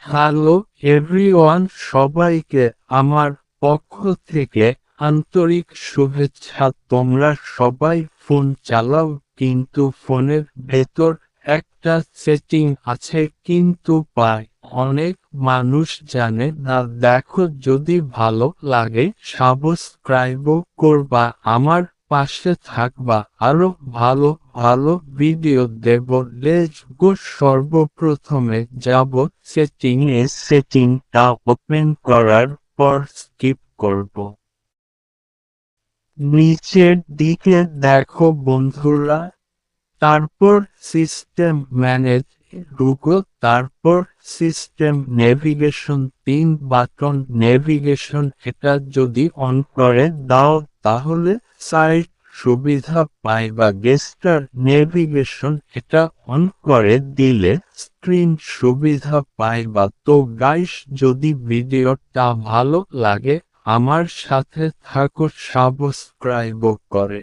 Hello everyone, সবাইকে আমার পক্ষ থেকে আন্তরিক শুভেচ্ছা। তোমরা সবাই ফোন চালাও, কিন্তু ফোনের ভেতর একটা সেটিং আছে কিন্তু অনেক মানুষ জানে না। দেখো, যদি ভালো লাগে সাবস্ক্রাইবও করবা, আমার পাশে থাকবা, আরো ভালো ভালো ভিডিও দেব। Let's go. সর্বপ্রথমে যাব সেটিংয়ে। সেটিংটা ওপেন করার পর স্কিপ করব। নিচের দিকে দেখো বন্ধুরা, তারপর সিস্টেম ম্যানেজ ঢুকো, তারপর সিস্টেম নেভিগেশন 3 বাটন নেভিগেশন, এটা যদি অন করে দাও তাহলে সাইট সুবিধা পায় বা গেস্টার নেভিগেশন, এটা অন করে দিলে স্ক্রিন সুবিধা পায় বা। তো গাইস, যদি ভিডিওটা ভালো লাগে আমার সাথে থাকো, সাবস্ক্রাইবও করে।